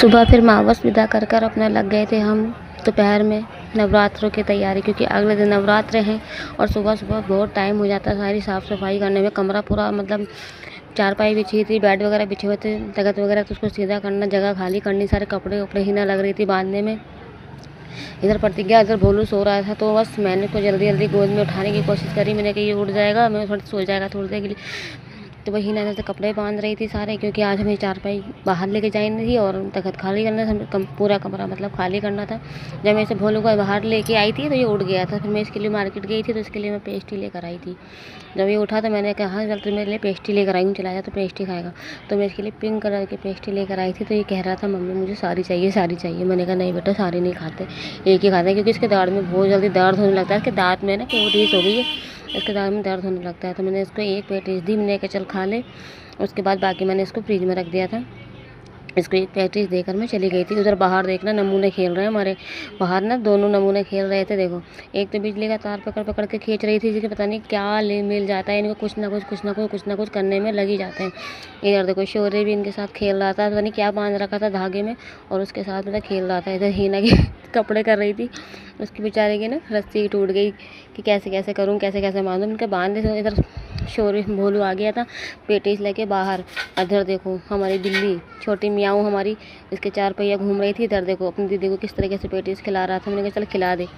सुबह फिर मावस विदा कर कर अपना लग गए थे हम दोपहर में नवरात्रों की तैयारी, क्योंकि अगले दिन नवरात्र हैं और सुबह सुबह बहुत टाइम हो जाता है सारी साफ़ सफाई करने में। कमरा पूरा मतलब चारपाई बिछी थी, बेड वगैरह बिछे हुए थे, तख्त वगैरह, तो उसको सीधा करना, जगह खाली करनी, सारे कपड़े उपड़े ही ना लग रही थी बांधने में। इधर प्रतिज्ञा, इधर भोलू सो रहा था, तो बस मैंने को जल्दी जल्दी गोद में उठाने की कोशिश करी। मैंने कहा ये उठ जाएगा, मैं थोड़ा सो जाएगा थोड़ी देर के लिए, तो वही नैना से कपड़े बांध रही थी सारे, क्योंकि आज हमें चारपाई बाहर लेके जानी थी और तख्त खाली करना था, पूरा कमरा मतलब खाली करना था। जब मैं इसे भोलू को बाहर लेके आई थी तो ये उठ गया था। फिर मैं इसके लिए मार्केट गई थी, तो इसके लिए मैं पेस्ट्री लेकर आई थी। जब ये उठा तो मैंने कहा चल तो मेरे लिए पेस्ट्री लेकर आई हूँ, चला जा तो पेस्ट्री खाएगा। तो मैं इसके लिए पिंक कलर की पेस्ट्री लेकर आई थी। तो ये कह रहा था मम्मी मुझे सारी चाहिए, सारी चाहिए। मैंने कहा नहीं बेटा, सारी नहीं खाते, एक ही खाते हैं, क्योंकि इसके दाढ़ में बहुत जल्दी दर्द होने लगता है। इसके दांत में ना कैविटीज हो गई है, इसके दांत में दर्द होने लगता है। तो मैंने इसको एक पेटीज दी, मैंने कहा चल खा ले। उसके बाद बाकी मैंने इसको फ्रिज में रख दिया था। इसको एक पेटीज देकर मैं चली गई थी। उधर बाहर देखना नमूने खेल रहे हैं हमारे, बाहर ना दोनों नमूने खेल रहे थे। देखो, एक तो बिजली का तार पकड़ पकड़ के खींच रही थी, जिसके पता नहीं क्या ले मिल जाता है इनको, कुछ ना कुछ करने में लग ही जाते हैं। इधर देखो शौर्य भी इनके साथ खेल रहा था, पता नहीं क्या बांध रखा था धागे में, और उसके साथ मतलब खेल रहा था। इधर हीना के कपड़े कर रही थी, उसकी बेचारे की ना रस्सी टूट गई कि कैसे कैसे करूँ, कैसे कैसे बांधूँ। उनके बांधे थे। इधर शौर्य भोलू आ गया था पेटीज लेके बाहर। इधर देखो हमारी बिल्ली छोटी मियाऊ हमारी, इसके चार पहिया घूम रही थी। इधर देखो अपनी दीदी को किस तरीके से पेटीज खिला रहा था। मैंने कहा चल खिला दे।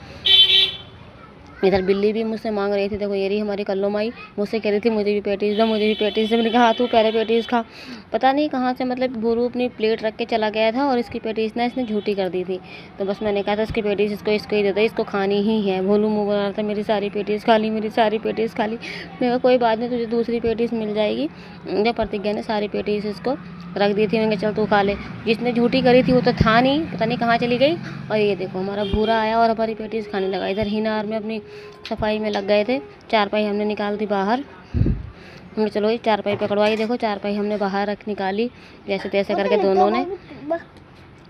इधर बिल्ली भी मुझसे मांग रही थी। देखो ये रही हमारी कल्लो माई, मुझसे कह रही थी मुझे भी पेटीज दो, मुझे भी पेटीज दो। मैंने कहा हाँ तू पहले पेटीज खा। पता नहीं कहाँ से मतलब भोरू अपनी प्लेट रख के चला गया था और इसकी पेटीज ना इसने झूठी कर दी थी। तो बस मैंने कहा था इसकी पेटीज इसको ही दे दो, इसको खानी ही है। भोलू मुँह बना रहा था मेरी सारी पेटीज खा ली, मेरी सारी पेटीज खा ली। मैंने कहा कोई बात नहीं, तुझे दूसरी पेटीज मिल जाएगी। जब प्रतिज्ञा ने सारी पेटीज इसको रख दी थी, मैंने कहा चल तू खा ले। जिसने झूठी करी थी वो तो था नहीं, पता नहीं कहाँ चली गई। और ये देखो हमारा भूरा आया और हमारी पेटीज खाने लगा। इधर हिना और मैं अपनी सफाई में लग गए थे। चारपाई हमने निकाल दी बाहर। हमने चलो ये चारपाई पकड़वाई। देखो चारपाई हमने बाहर रख निकाली जैसे तैसे करके दोनों ने।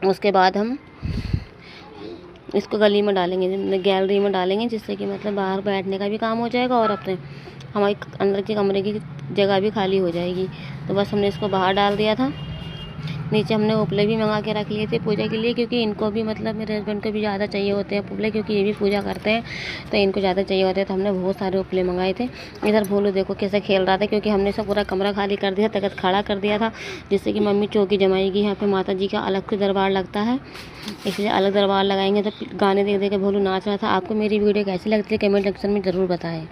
उसके बाद हम इसको गली में डालेंगे, गैलरी में डालेंगे, जिससे कि मतलब बाहर बैठने का भी काम हो जाएगा और अपने हमारी अंदर के कमरे की जगह भी खाली हो जाएगी। तो बस हमने इसको बाहर डाल दिया था। नीचे हमने उपले भी मंगा के रख लिए थे पूजा के लिए, क्योंकि इनको भी मतलब मेरे हस्बैंड को भी ज़्यादा चाहिए होते हैं उपले, क्योंकि ये भी पूजा करते हैं तो इनको ज़्यादा चाहिए होते हैं। तो हमने बहुत सारे उपले मंगाए थे। इधर भोलू देखो कैसे खेल रहा था, क्योंकि हमने सब पूरा कमरा खाली कर दिया, तख्त खड़ा कर दिया था, जिससे कि मम्मी चौकी जमाएगी। यहाँ पे माता जी का अलग से दरबार लगता है, इसलिए अलग दरबार लगाएंगे। तो गाने देख देख के भोलू नाच रहा था। आपको मेरी वीडियो कैसी लगती है कमेंट सेक्शन में ज़रूर बताएं।